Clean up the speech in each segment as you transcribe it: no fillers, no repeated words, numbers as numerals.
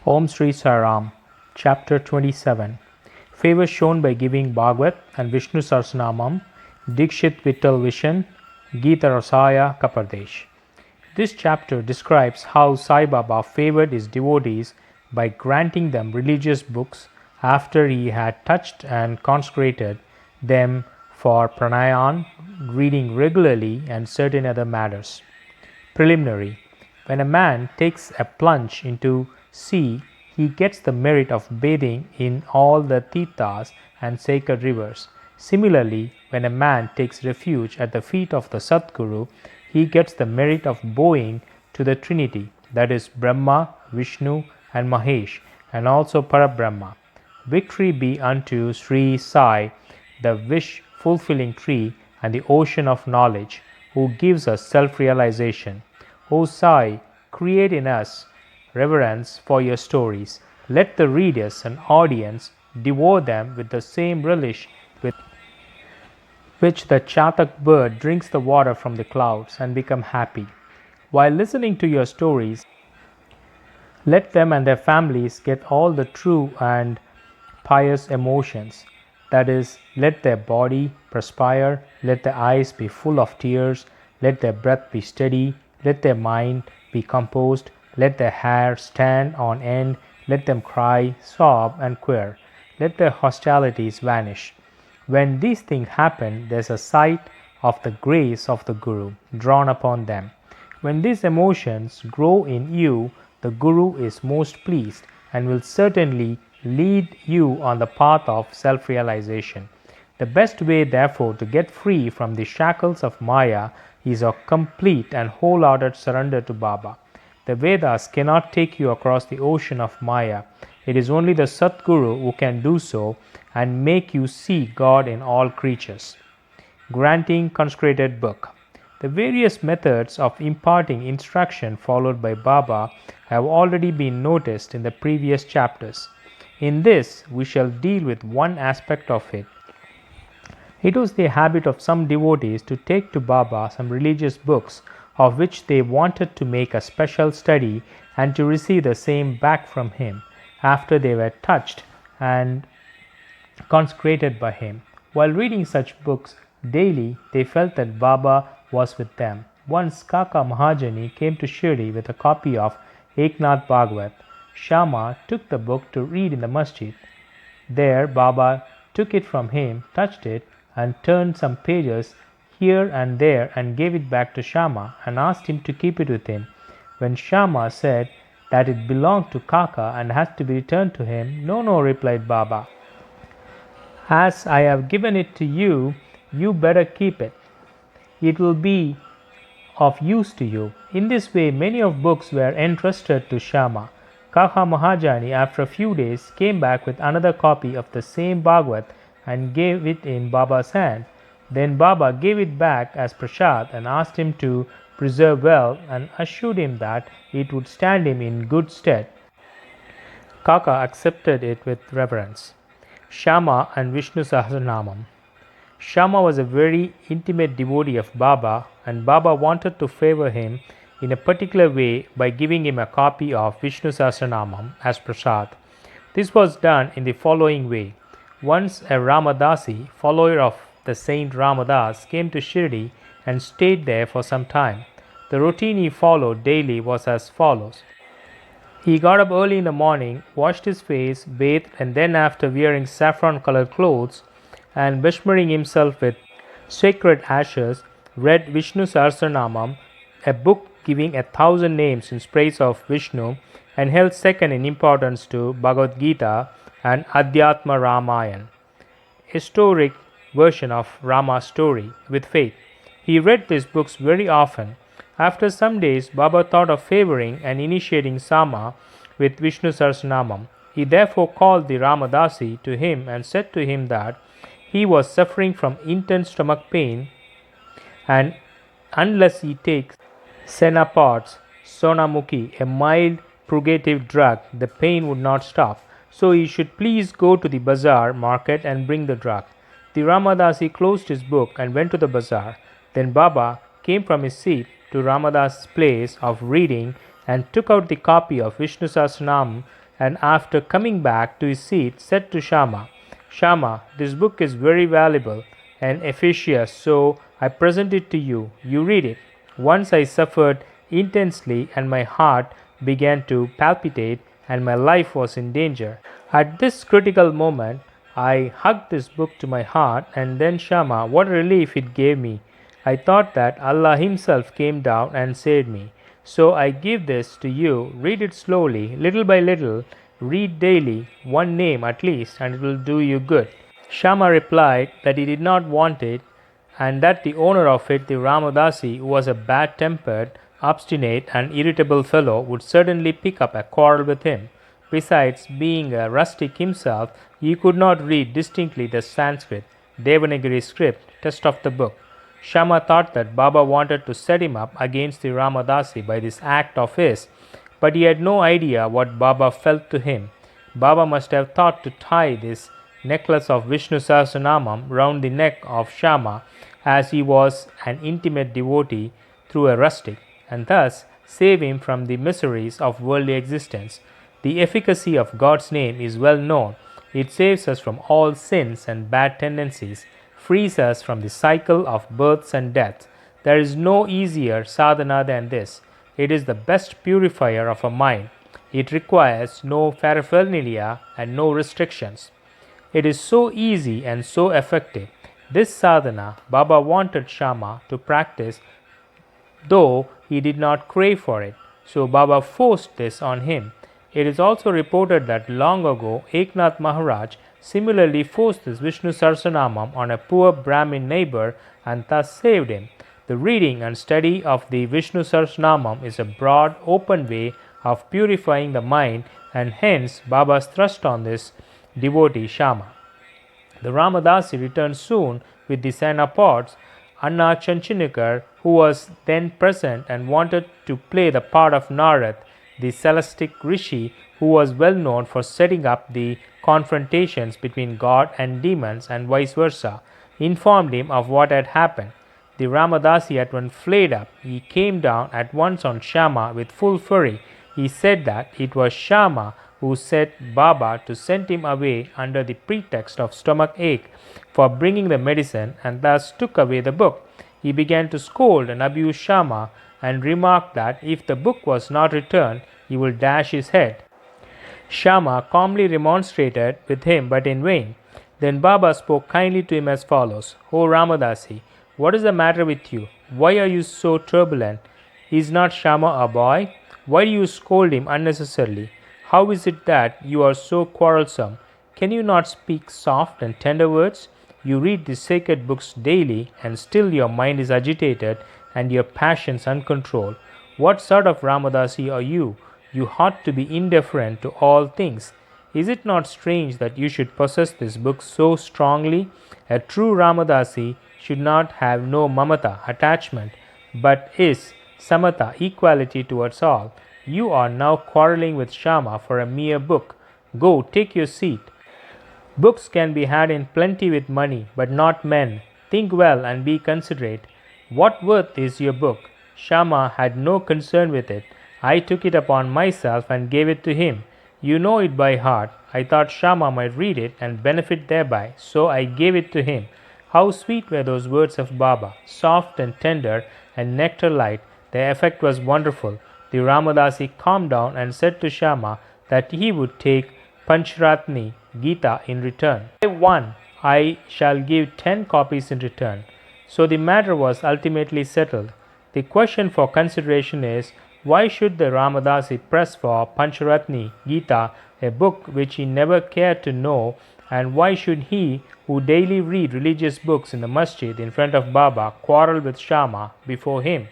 Om Sri Saram, Chapter 27. Favor shown by giving Bhagavad and Vishnu Sahasranamam, Dikshit Vittal Vishan, Gita Rasaya Kapardesh. This chapter describes how Sai Baba favored his devotees by granting them religious books after he had touched and consecrated them for pranayan, reading regularly, and certain other matters. Preliminary. When a man takes a plunge into sea, he gets the merit of bathing in all the tirthas and sacred rivers. Similarly, when a man takes refuge at the feet of the Sadguru, he gets the merit of bowing to the Trinity, that is, Brahma, Vishnu, and Mahesh, and also Parabrahma. Victory be unto Sri Sai, the wish fulfilling tree and the ocean of knowledge, who gives us self realization. O Sai, create in us reverence for your stories. Let the readers and audience devour them with the same relish with which the chatak bird drinks the water from the clouds and become happy. While listening to your stories, let them and their families get all the true and pious emotions. That is, let their body perspire, let their eyes be full of tears, let their breath be steady, let their mind be composed, let their hair stand on end, let them cry, sob, and queer, let their hostilities vanish. When these things happen, there is a sight of the grace of the Guru drawn upon them. When these emotions grow in you, the Guru is most pleased and will certainly lead you on the path of self-realization. The best way, therefore, to get free from the shackles of Maya is a complete and wholehearted surrender to Baba. The Vedas cannot take you across the ocean of Maya. It is only the Sadguru who can do so and make you see God in all creatures. Granting consecrated book. The various methods of imparting instruction followed by Baba have already been noticed in the previous chapters. In this, we shall deal with one aspect of it. It was the habit of some devotees to take to Baba some religious books of which they wanted to make a special study and to receive the same back from him after they were touched and consecrated by him. While reading such books daily, they felt that Baba was with them. Once Kaka Mahajani came to Shirdi with a copy of Eknath Bhagavat. Shama took the book to read in the masjid. There Baba took it from him, touched it, and turned some pages here and there and gave it back to Shama and asked him to keep it with him. When Shama said that it belonged to Kaka and had to be returned to him, no, replied Baba. As I have given it to you, you better keep it. It will be of use to you. In this way, many of books were entrusted to Shama. Kaka Mahajani, after a few days, came back with another copy of the same Bhagavat and gave it in Baba's hand. Then Baba gave it back as prasad and asked him to preserve well and assured him that it would stand him in good stead. Kaka accepted it with reverence. Shama and Vishnu Sahasranamam. Shama was a very intimate devotee of Baba, and Baba wanted to favor him in a particular way by giving him a copy of Vishnu Sahasranamam as prasad. This was done in the following way. Once a Ramadasi, follower of the Saint Ramadas, came to Shirdi and stayed there for some time. The routine he followed daily was as follows. He got up early in the morning, washed his face, bathed, and then, after wearing saffron-colored clothes and besmearing himself with sacred ashes, read Vishnu Sahasranamam, a book giving 1,000 names in praise of Vishnu and held second in importance to Bhagavad Gita and Adhyatma Ramayan, historic version of Rama's story, with faith. He read these books very often. After some days, Baba thought of favoring and initiating Sama with Vishnu Sahasranamam. He therefore called the Ramadasi to him and said to him that he was suffering from intense stomach pain, and unless he takes Senapat's Sonamukhi, a mild purgative drug, the pain would not stop. So he should please go to the bazaar market and bring the drug. The Ramadasi closed his book and went to the bazaar. Then Baba came from his seat to Ramadas's place of reading and took out the copy of Vishnu Sahasranam and after coming back to his seat, said to Shama, Shama, this book is very valuable and efficacious, so I present it to you. You read it. Once I suffered intensely, and my heart began to palpitate, and my life was in danger. At this critical moment, I hugged this book to my heart, and then Shama, what relief it gave me. I thought that Allah Himself came down and saved me. So I give this to you. Read it slowly, little by little. Read daily, one name at least, and it will do you good. Shama replied that he did not want it, and that the owner of it, the Ramadasi, who was a bad-tempered, obstinate, and irritable fellow, would certainly pick up a quarrel with him. Besides, being a rustic himself, he could not read distinctly the Sanskrit, Devanagari script, text of the book. Shama thought that Baba wanted to set him up against the Ramadasi by this act of his, but he had no idea what Baba felt to him. Baba must have thought to tie this necklace of Vishnu Sahasranamam round the neck of Shama, as he was an intimate devotee, through a rustic, and thus save him from the miseries of worldly existence. The efficacy of God's name is well known. It saves us from all sins and bad tendencies, frees us from the cycle of births and deaths. There is no easier sadhana than this. It is the best purifier of a mind. It requires no paraphernalia and no restrictions. It is so easy and so effective. This sadhana Baba wanted Shama to practice, though he did not crave for it. So Baba forced this on him. It is also reported that long ago Eknath Maharaj similarly forced this Vishnu Sahasranamam on a poor Brahmin neighbor and thus saved him. The reading and study of the Vishnu Sahasranamam is a broad, open way of purifying the mind, and hence Baba's thrust on this devotee Shama. The Ramadasi returned soon with the Senapods. Anna Chanchinikar, who was then present and wanted to play the part of Narad, the celestic rishi who was well known for setting up the confrontations between God and demons and vice versa, informed him of what had happened. The Ramadasi at once flared up. He came down at once on Shama with full fury. He said that it was Shama who set Baba to send him away under the pretext of stomach ache for bringing the medicine, and thus took away the book. He began to scold and abuse Shama, and remarked that if the book was not returned, he would dash his head. Shama calmly remonstrated with him, but in vain. Then Baba spoke kindly to him as follows: O Ramadasi, what is the matter with you? Why are you so turbulent? Is not Shama a boy? Why do you scold him unnecessarily? How is it that you are so quarrelsome? Can you not speak soft and tender words? You read the sacred books daily, and still your mind is agitated and your passions uncontrolled. What sort of Ramadasi are you? You ought to be indifferent to all things. Is it not strange that you should possess this book so strongly? A true Ramadasi should not have no mamata, attachment, but is samata, equality towards all. You are now quarreling with Shama for a mere book. Go, take your seat. Books can be had in plenty with money, but not men. Think well and be considerate. What worth is your book? Shama had no concern with it. I took it upon myself and gave it to him. You know it by heart. I thought Shama might read it and benefit thereby, so I gave it to him. How sweet were those words of Baba, soft and tender and nectar-light. Their effect was wonderful. The Ramadasi calmed down and said to Shama that he would take Panchratni Gita in return. I shall give 10 copies in return. So the matter was ultimately settled. The question for consideration is, why should the Ramadasi press for Pancharatni Gita, a book which he never cared to know, and why should he, who daily read religious books in the masjid in front of Baba, quarrel with Shama before him?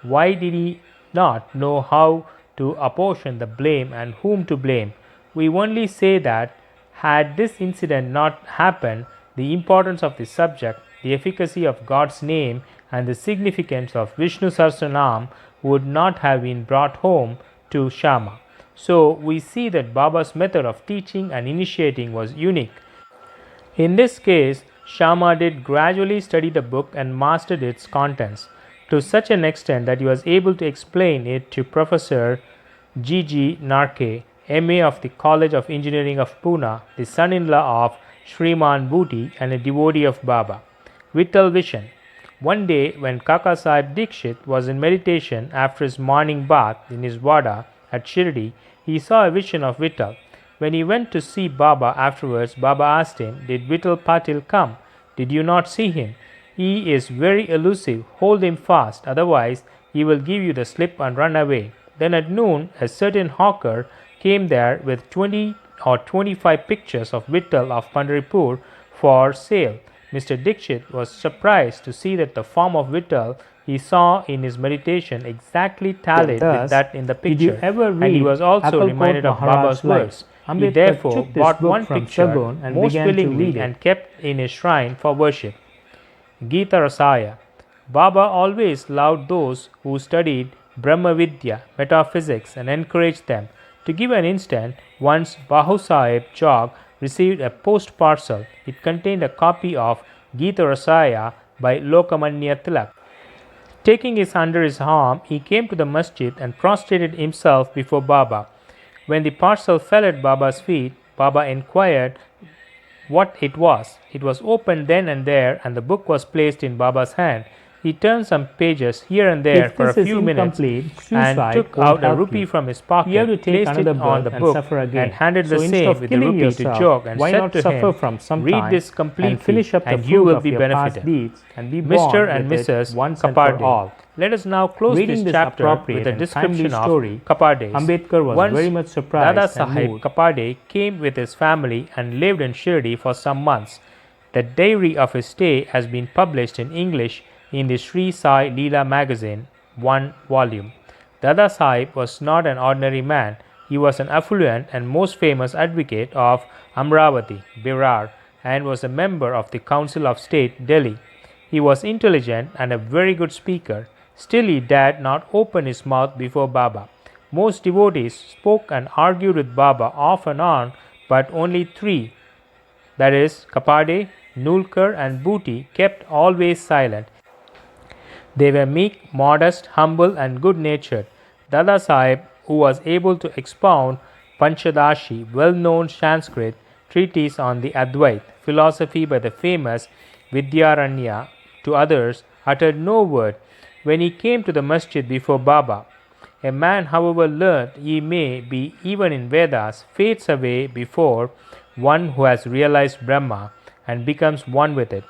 Why did he not know how to apportion the blame and whom to blame? We only say that had this incident not happened, the importance of the subject, the efficacy of God's name, and the significance of Vishnu Sahasranam would not have been brought home to Shama. So we see that Baba's method of teaching and initiating was unique. In this case, Shama did gradually study the book and mastered its contents to such an extent that he was able to explain it to Professor G. G. Narke, MA of the College of Engineering of Pune, the son-in-law of Shriman Booty and a devotee of Baba. Vittal Vision. One day, when Kaka Sahib Dikshit was in meditation after his morning bath in his Vada at Shirdi, he saw a vision of Vittal. When he went to see Baba afterwards, Baba asked him, "Did Vittal Patil come? Did you not see him? He is very elusive. Hold him fast, otherwise he will give you the slip and run away." Then at noon, a certain hawker came there with 20 or 25 pictures of Vittal of Pandharpur for sale. Mr. Dikshit was surprised to see that the form of Vittal he saw in his meditation exactly tallied with that in the picture, and he was also reminded of Baba's words. He therefore bought one picture most willingly and kept in his shrine for worship. Gita Rasaya. Baba always loved those who studied Brahma Vidya, metaphysics, and encouraged them. To give an instance, once Bahu Sahib Chowk received a post parcel. It contained a copy of Gita Rasaya by Lokamanya Tilak. Taking it under his arm, he came to the masjid and prostrated himself before Baba. When the parcel fell at Baba's feet, Baba inquired what it was. It was opened then and there, and the book was placed in Baba's hand. He turned some pages here and there for a few minutes and took out a rupee from his pocket, placed it on the book and handed the same with the rupee to Jog and said to him, "Read this completely and you will be benefited." Mr. and Mrs. Kaparde. Let us now close this chapter with a description of Kapardes. Ambedkar was Once very much surprised Dada and Sahib moved. Kaparde came with his family and lived in Shirdi for some months. The diary of his stay has been published in English in the Sri Sai Leela magazine, 1 volume. Dada Sahib was not an ordinary man. He was an affluent and most famous advocate of Amravati, Birar, and was a member of the Council of State, Delhi. He was intelligent and a very good speaker. Still, he dared not open his mouth before Baba. Most devotees spoke and argued with Baba off and on, but only three, that is, Kaparde, Nulkar, and Booty, kept always silent. They were meek, modest, humble, and good natured. Dada Sahib, who was able to expound Panchadashi, well known Sanskrit treatise on the Advait philosophy by the famous Vidyaranya, to others, uttered no word when he came to the masjid before Baba. A man, however learned he may be even in Vedas, fades away before one who has realized Brahma and becomes one with it.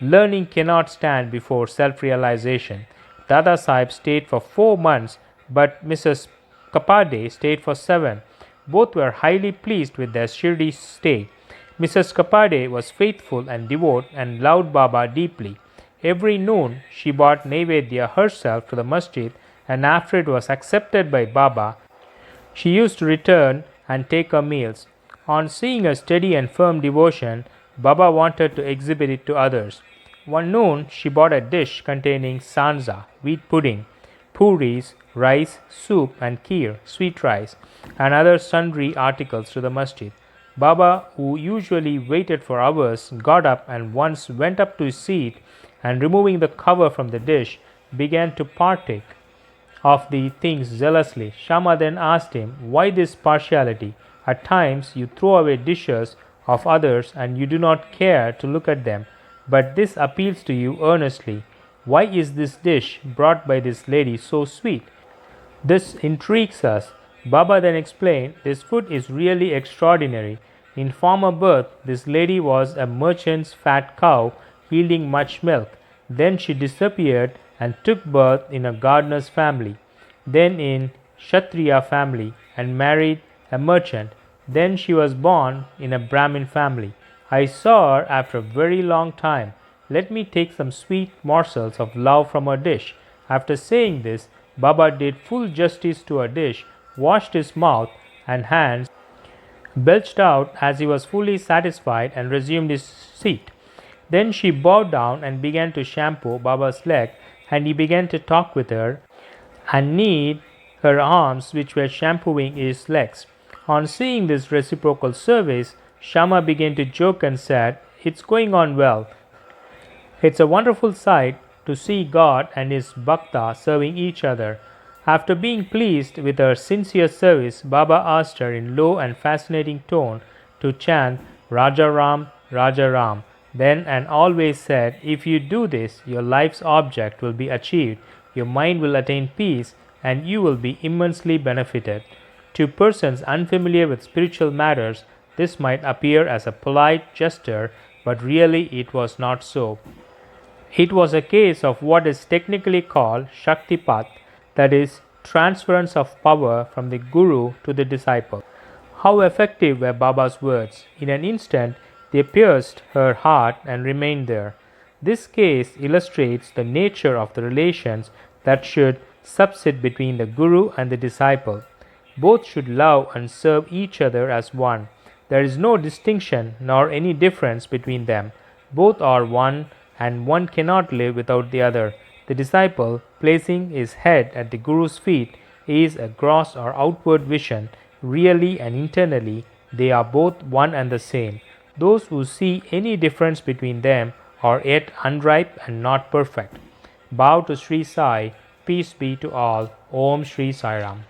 Learning cannot stand before self-realization. Dada Sahib stayed for 4 months, but Mrs. Kaparde stayed for 7. Both were highly pleased with their Shirdi stay. Mrs. Kaparde was faithful and devout and loved Baba deeply. Every noon she brought Naivedya herself to the masjid, and after it was accepted by Baba, she used to return and take her meals. On seeing her steady and firm devotion, Baba wanted to exhibit it to others. One noon, she bought a dish containing sanza, wheat pudding, puris, rice, soup, and kheer, sweet rice, and other sundry articles to the masjid. Baba, who usually waited for hours, got up and once went up to his seat and, removing the cover from the dish, began to partake of the things zealously. Shama then asked him, "Why this partiality? At times you throw away dishes of others and you do not care to look at them, but this appeals to you earnestly. Why is this dish brought by this lady so sweet? This intrigues us." Baba then explained, "This food is really extraordinary. In former birth, this lady was a merchant's fat cow yielding much milk. Then she disappeared and took birth in a gardener's family, then in Kshatriya family, and married a merchant. Then she was born in a Brahmin family. I saw her after a very long time. Let me take some sweet morsels of love from her dish." After saying this, Baba did full justice to her dish, washed his mouth and hands, belched out as he was fully satisfied, and resumed his seat. Then she bowed down and began to shampoo Baba's leg, and he began to talk with her and knead her arms, which were shampooing his legs. On seeing this reciprocal service, Shama began to joke and said, "It's going on well. It's a wonderful sight to see God and his bhakta serving each other. After being pleased with her sincere service, Baba asked her in low and fascinating tone to chant Raja Ram, Raja Ram. Then and always said, if you do this, your life's object will be achieved, your mind will attain peace, and you will be immensely benefited. To persons unfamiliar with spiritual matters, this might appear as a polite gesture, but really it was not so. It was a case of what is technically called Shaktipat, that is, transference of power from the Guru to the disciple. How effective were Baba's words! In an instant, they pierced her heart and remained there. This case illustrates the nature of the relations that should subsist between the Guru and the disciple. Both should love and serve each other as one. There is no distinction nor any difference between them. Both are one, and one cannot live without the other. The disciple, placing his head at the Guru's feet, is a gross or outward vision. Really and internally, they are both one and the same. Those who see any difference between them are yet unripe and not perfect. Bow to Sri Sai. Peace be to all. Om Sri Sai Ram.